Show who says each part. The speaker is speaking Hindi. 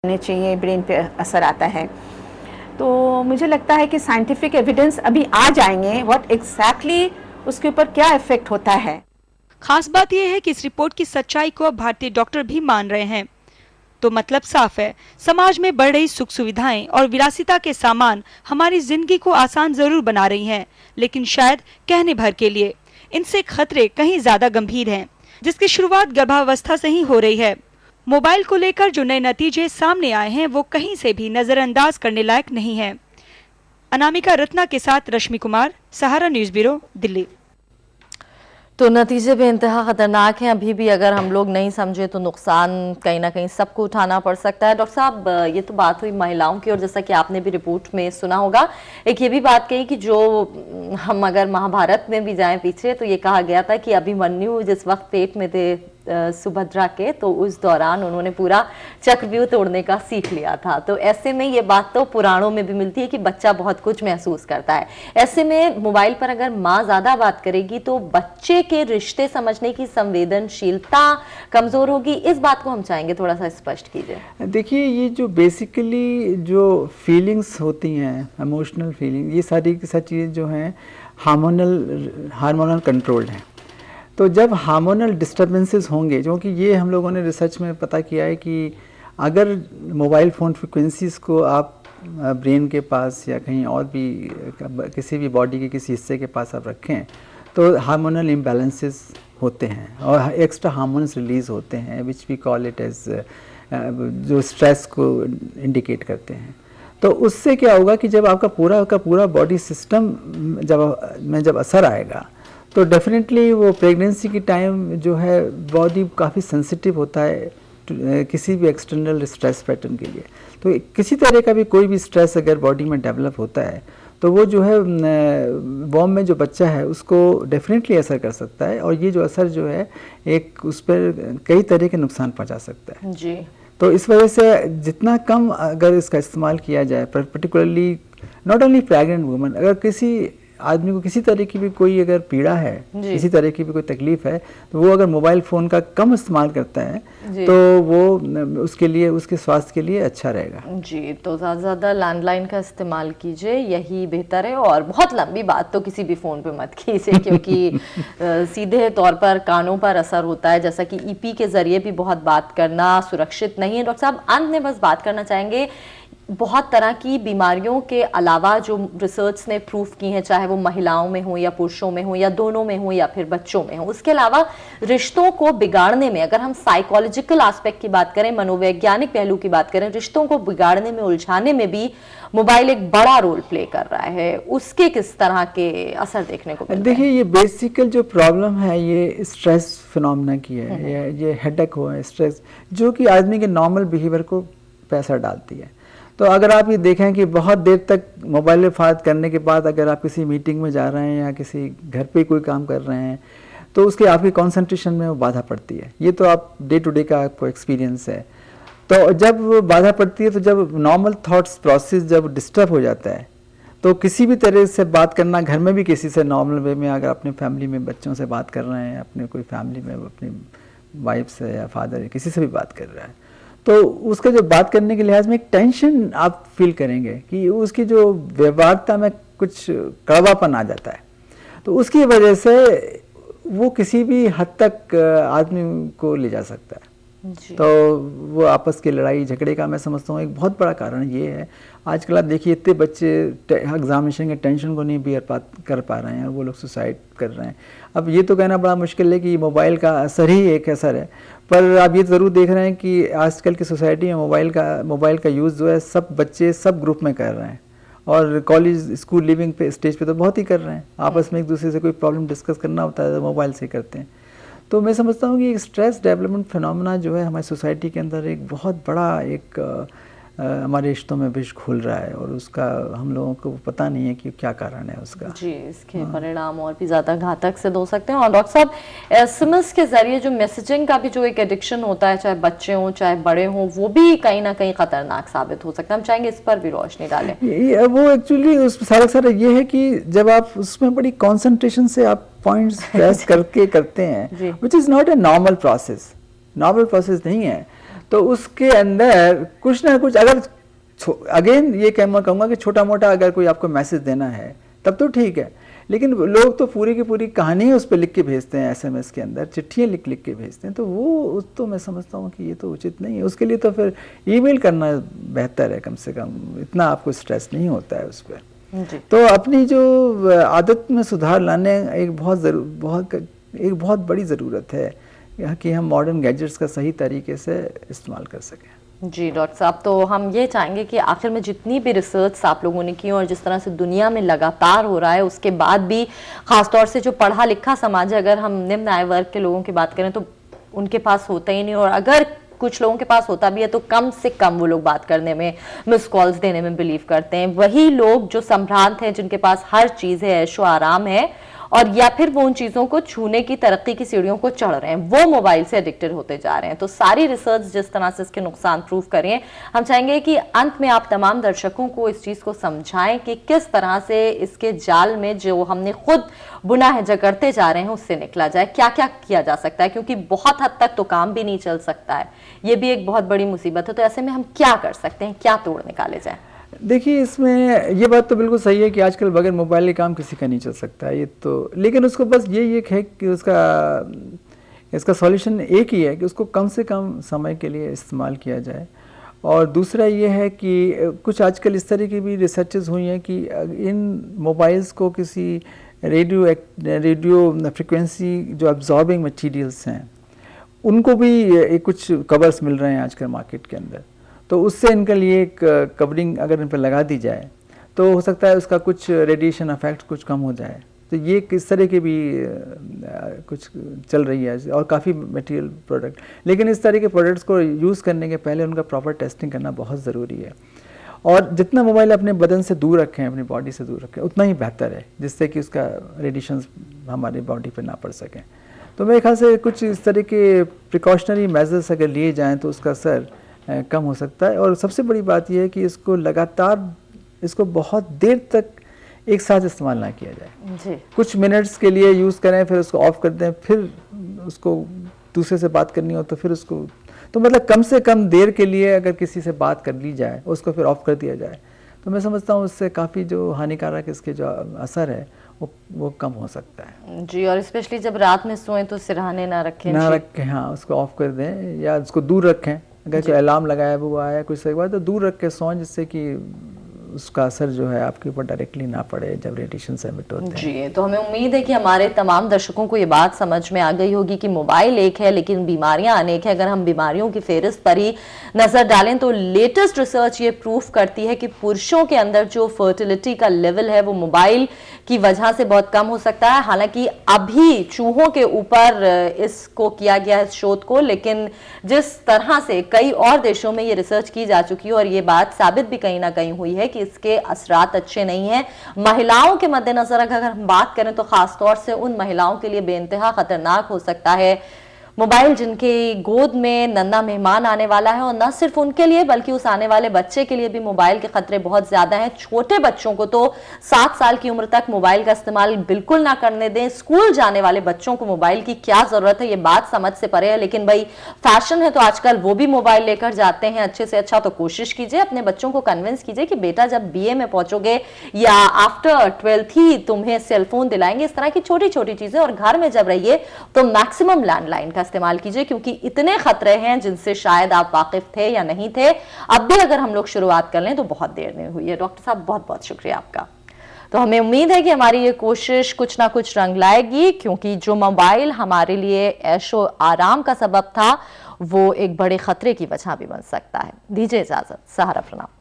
Speaker 1: होने चाहिए, ब्रेन पे असर आता है। तो मुझे लगता है कि साइंटिफिक एविडेंस अभी आ जाएंगे व्हाट एग्जैक्टली उसके ऊपर क्या इफेक्ट होता है।
Speaker 2: खास बात यह है कि इस रिपोर्ट की सच्चाई को अब भारतीय डॉक्टर भी मान रहे हैं। तो मतलब साफ है, समाज में बढ़ रही सुख सुविधाएं और विलासिता के सामान हमारी जिंदगी को आसान जरूर बना रही हैं, लेकिन शायद कहने भर के लिए। इनसे खतरे कहीं ज्यादा गंभीर हैं, जिसकी शुरुआत गर्भावस्था से ही हो रही है। मोबाइल को लेकर जो नए नतीजे सामने आए हैं वो कहीं से भी नजरअंदाज करने लायक नहीं है। अनामिका रत्ना के साथ रश्मि कुमार, सहारा न्यूज ब्यूरो, दिल्ली।
Speaker 3: तो नतीजे भी इंतहा खतरनाक हैं। अभी भी अगर हम लोग नहीं समझे तो नुकसान कहीं ना कहीं सबको उठाना पड़ सकता है। डॉक्टर साहब, ये तो बात हुई महिलाओं की, और जैसा कि आपने भी रिपोर्ट में सुना होगा, एक ये भी बात कही कि जो हम अगर महाभारत में भी जाएं पीछे तो ये कहा गया था कि अभिमन्यु जिस वक्त पेट में थे सुभद्रा के, तो उस दौरान उन्होंने पूरा चक्रव्यूह तोड़ने का सीख लिया था। तो ऐसे में ये बात तो पुराणों में भी मिलती है कि बच्चा बहुत कुछ महसूस करता है। ऐसे में मोबाइल पर अगर माँ ज्यादा बात करेगी तो बच्चे के रिश्ते समझने की संवेदनशीलता कमजोर होगी। इस बात को हम चाहेंगे थोड़ा सा स्पष्ट कीजिए।
Speaker 4: देखिए, ये जो बेसिकली जो फीलिंग्स होती हैं, इमोशनल फीलिंग, ये सारी की सारी चीज़ें जो हैं हार्मोनल कंट्रोल्ड हैं। तो जब हार्मोनल डिस्टर्बेंसेस होंगे, क्योंकि ये हम लोगों ने रिसर्च में पता किया है कि अगर मोबाइल फ़ोन फ्रिक्वेंसीज को आप ब्रेन के पास या कहीं और भी किसी भी बॉडी के किसी हिस्से के पास आप रखें तो हार्मोनल इम्बैलेंसेस होते हैं और एक्स्ट्रा हार्मोन्स रिलीज़ होते हैं, which we call it as जो स्ट्रेस को इंडिकेट करते हैं। तो उससे क्या होगा कि जब आपका पूरा का पूरा बॉडी सिस्टम जब असर आएगा तो डेफिनेटली वो प्रेगनेंसी की टाइम जो है बॉडी काफ़ी सेंसिटिव होता है किसी भी एक्सटर्नल स्ट्रेस पैटर्न के लिए। तो किसी तरह का भी कोई भी स्ट्रेस अगर बॉडी में डेवलप होता है तो वो जो है वॉम में जो बच्चा है उसको डेफिनेटली असर कर सकता है, और ये जो असर जो है एक उस पर कई तरह के नुकसान पहुंचा सकता है
Speaker 3: जी।
Speaker 4: तो इस वजह से जितना कम अगर इसका इस्तेमाल किया जाए, particularly not only pregnant woman, अगर किसी आदमी को किसी तरह की भी कोई अगर पीड़ा है, किसी तरह की भी कोई तकलीफ है, तो वो अगर मोबाइल फ़ोन का कम इस्तेमाल करता है तो वो उसके लिए, उसके स्वास्थ्य के लिए अच्छा रहेगा।
Speaker 3: जी, तो ज़्यादा से ज़्यादा लैंडलाइन का इस्तेमाल कीजिए, यही बेहतर है। और बहुत लंबी बात तो किसी भी फ़ोन पे मत कीजिए क्योंकि सीधे तौर पर कानों पर असर होता है, जैसा कि ईपी के ज़रिए भी बहुत बात करना सुरक्षित नहीं है। डॉक्टर साहब, अंत में बस बात करना चाहेंगे, बहुत तरह की बीमारियों के अलावा जो रिसर्च ने प्रूफ की हैं, चाहे वो महिलाओं में हो या पुरुषों में हो या दोनों में हो या फिर बच्चों में हो, उसके अलावा रिश्तों को बिगाड़ने में, अगर हम साइकोलॉजिकल एस्पेक्ट की बात करें, मनोवैज्ञानिक पहलू की बात करें, रिश्तों को बिगाड़ने में, उलझाने में भी मोबाइल एक बड़ा रोल प्ले कर रहा है। उसके किस तरह के असर देखने को मिलते हैं?
Speaker 4: देखिए, ये बेसिकल जो प्रॉब्लम है ये स्ट्रेस फिनोमेना की है। ये हेडेक हो है, स्ट्रेस जो कि आदमी के नॉर्मल बिहेवियर को पैसा डालती है। तो अगर आप ये देखें कि बहुत देर तक मोबाइल में बात करने के बाद अगर आप किसी मीटिंग में जा रहे हैं या किसी घर पे कोई काम कर रहे हैं तो उसके आपकी कंसंट्रेशन में वो बाधा पड़ती है। ये तो आप डे टू डे का आपको एक्सपीरियंस है। तो जब वो बाधा पड़ती है, तो जब नॉर्मल थॉट्स प्रोसेस जब डिस्टर्ब हो जाता है तो किसी भी तरह से बात करना, घर में भी किसी से नॉर्मल वे में, अगर अपनी फैमिली में बच्चों से बात कर रहे हैं, अपने कोई फैमिली में अपनी वाइफ से या फादर किसी से भी बात कर रहा है, तो उसका जो बात करने के लिहाज में एक टेंशन आप फील करेंगे कि उसकी जो व्यवहारता में कुछ कड़वापन आ जाता है। तो उसकी वजह से वो किसी भी हद तक आदमी को ले जा सकता है। तो वो आपस की लड़ाई झगड़े का मैं समझता हूँ एक बहुत बड़ा कारण ये है। आजकल आप देखिए, इतने बच्चे एग्जामिनेशन के टेंशन को नहीं बियर कर पा रहे हैं और वो लोग सुसाइड कर रहे हैं। अब ये तो कहना बड़ा मुश्किल है कि मोबाइल का असर ही एक असर है, पर आप ये ज़रूर देख रहे हैं कि आजकल की सोसाइटी में मोबाइल का यूज़ जो है सब बच्चे सब ग्रुप में कर रहे हैं, और कॉलेज स्कूल लिविंग पे स्टेज पे तो बहुत ही कर रहे हैं। आपस में एक दूसरे से कोई प्रॉब्लम डिस्कस करना होता है तो मोबाइल से करते हैं। तो मैं समझता हूँ कि स्ट्रेस डेवलपमेंट फिनोमेना जो है हमारी सोसाइटी के अंदर एक बहुत बड़ा एक हमारे रिश्तों में विष घुल रहा है, और उसका हम लोगों को पता नहीं है कि क्या कारण है उसका।
Speaker 3: जी, इसके परिणाम और भी ज़्यादा घातक सिद्ध हो सकते हैं। और डॉक्टर साहब, एसएमएस के जरिए जो मैसेजिंग का भी जो एक एडिक्शन होता है, चाहे बच्चे हों चाहे बड़े हों, वो भी कहीं ना कहीं खतरनाक साबित हो सकता है। हम चाहेंगे इस पर भी रोशनी डालें।
Speaker 4: वो एक्चुअली उस सारा ये है कि जब आप उसमें बड़ी कॉन्सेंट्रेशन से आप पॉइंट्स प्रेस करके करते हैं, which is not a normal process नहीं है। तो उसके अंदर कुछ ना कुछ, अगर अगेन ये कहूँगा कि छोटा मोटा अगर कोई आपको मैसेज देना है तब तो ठीक है, लेकिन लोग तो पूरी की पूरी कहानी उस पर लिख के भेजते हैं, एसएमएस के अंदर चिट्ठियाँ लिख लिख के भेजते हैं, तो वो तो मैं समझता हूँ कि ये तो उचित नहीं है। उसके लिए तो फिर ईमेल करना बेहतर है, कम से कम इतना आपको स्ट्रेस नहीं होता है उस पर। तो अपनी जो आदत में सुधार लाने एक बहुत बड़ी ज़रूरत है कि हम मॉडर्न गैजेट्स का सही तरीके से इस्तेमाल कर सकें।
Speaker 3: जी डॉक्टर साहब, तो हम ये चाहेंगे कि आखिर में जितनी भी रिसर्च आप लोगों ने की और जिस तरह से दुनिया में लगातार हो रहा है, उसके बाद भी खासतौर से जो पढ़ा लिखा समाज है, अगर हम निम्न आय वर्ग के लोगों की बात करें तो उनके पास होता ही नहीं, और अगर कुछ लोगों के पास होता भी है तो कम से कम वो लोग बात करने में, मिस कॉल्स देने में बिलीव करते हैं। वही लोग जो संभ्रांत हैं, जिनके पास हर चीज है, ऐशो आराम है, और या फिर वो उन चीजों को छूने की तरक्की की सीढ़ियों को चढ़ रहे हैं, वो मोबाइल से एडिक्टेड होते जा रहे हैं। तो सारी रिसर्च जिस तरह से इसके नुकसान प्रूव करें, हम चाहेंगे कि अंत में आप तमाम दर्शकों को इस चीज को समझाएं कि किस तरह से इसके जाल में जो हमने खुद बुना है, जकड़ते जा रहे हैं, उससे निकला जाए, क्या क्या किया जा सकता है, क्योंकि बहुत हद तक तो काम भी नहीं चल सकता है, ये भी एक बहुत बड़ी मुसीबत है। तो ऐसे में हम क्या कर सकते हैं, क्या तोड़ निकाले जाए?
Speaker 4: देखिए, इसमें ये बात तो बिल्कुल सही है कि आजकल बगैर मोबाइल के काम किसी का नहीं चल सकता है, ये तो, लेकिन उसको बस ये एक है कि इसका सॉल्यूशन एक ही है कि उसको कम से कम समय के लिए इस्तेमाल किया जाए। और दूसरा ये है कि कुछ आजकल इस तरह की भी रिसर्चेस हुई हैं कि इन मोबाइल्स को किसी रेडियो फ्रिक्वेंसी जो अब्जॉर्बिंग मटीरियल्स हैं, उनको भी कुछ कवर्स मिल रहे हैं आजकल मार्केट के अंदर, तो उससे इनके लिए एक कवरिंग अगर इन पर लगा दी जाए तो हो सकता है उसका कुछ रेडिएशन इफेक्ट कुछ कम हो जाए। तो ये किस तरह की भी कुछ चल रही है और काफ़ी मटेरियल प्रोडक्ट, लेकिन इस तरह के प्रोडक्ट्स को यूज़ करने के पहले उनका प्रॉपर टेस्टिंग करना बहुत ज़रूरी है। और जितना मोबाइल अपने बदन से दूर रखें, अपनी बॉडी से दूर रखें, उतना ही बेहतर है, जिससे कि उसका रेडिएशंस हमारी बॉडी पर ना पड़ सकें। तो मेरे ख्याल से कुछ इस तरह के प्रिकॉशनरी मेजर्स अगर लिए जाएँ तो उसका असर कम हो सकता है। और सबसे बड़ी बात यह है कि इसको लगातार, इसको बहुत देर तक एक साथ इस्तेमाल ना किया जाए जी। कुछ मिनट्स के लिए यूज़ करें, फिर उसको ऑफ कर दें, फिर उसको दूसरे से बात करनी हो तो फिर उसको, तो मतलब कम से कम देर के लिए अगर किसी से बात कर ली जाए, उसको फिर ऑफ कर दिया जाए, तो मैं समझता हूँ उससे काफ़ी जो हानिकारक इसके जो असर है वो कम हो सकता है
Speaker 3: जी। और स्पेशली जब रात में सोएं तो सिरहाने ना रखें,
Speaker 4: हाँ, उसको ऑफ कर दें या उसको दूर रखें। अगर कोई अलार्म लगाया हुआ है कुछ से बाद तो दूर रख के सोएं, जिससे कि उसका असर जो है आपके ऊपर डायरेक्टली ना पड़े जब रेडिएशन से एमिट होते हैं
Speaker 3: जी। तो हमें उम्मीद है कि हमारे तमाम दर्शकों को ये बात समझ में आ गई होगी कि मोबाइल एक है लेकिन बीमारियां अनेक है। अगर हम बीमारियों की फेहरिस्त पर ही नजर डालें तो लेटेस्ट रिसर्च ये प्रूफ करती है कि पुरुषों के अंदर जो फर्टिलिटी का लेवल है वो मोबाइल की वजह से बहुत कम हो सकता है। हालांकि अभी चूहों के ऊपर इसको किया गया है, इस शोध को, लेकिन जिस तरह से कई और देशों में ये रिसर्च की जा चुकी है और ये बात साबित भी कहीं ना कहीं हुई है कि इसके असरात अच्छे नहीं हैं। महिलाओं के मद्देनजर अगर हम बात करें तो खासतौर से उन महिलाओं के लिए बेइंतहा खतरनाक हो सकता है मोबाइल, जिनके गोद में नन्हा मेहमान आने वाला है। और न सिर्फ उनके लिए बल्कि उस आने वाले बच्चे के लिए भी मोबाइल के खतरे बहुत ज्यादा हैं। छोटे बच्चों को तो 7 साल की उम्र तक मोबाइल का इस्तेमाल बिल्कुल ना करने दें। स्कूल जाने वाले बच्चों को मोबाइल की क्या जरूरत है, ये बात समझ से परे है, लेकिन भाई फैशन है तो आजकल वो भी मोबाइल लेकर जाते हैं। अच्छे से अच्छा तो कोशिश कीजिए, अपने बच्चों को कन्विंस कीजिए कि बेटा जब BA में पहुंचोगे या आफ्टर 12th ही तुम्हें सेलफोन दिलाएंगे। इस तरह की छोटी छोटी चीजें। और घर में जब रहिए तो मैक्सिमम लैंडलाइन का इस्तेमाल कीजिए, क्योंकि इतने खतरे हैं जिनसे शायद आप वाकिफ थे या नहीं थे। अब भी अगर हम लोग शुरुआत कर लें तो बहुत देर नहीं हुई है। डॉक्टर साहब बहुत बहुत शुक्रिया आपका। तो हमें उम्मीद है कि हमारी ये कोशिश कुछ ना कुछ रंग लाएगी, क्योंकि जो मोबाइल हमारे लिए ऐशो आराम का सबब था वो एक बड़े खतरे की वजह भी बन सकता है। दीजिए इजाजत, सहारा प्रणाम।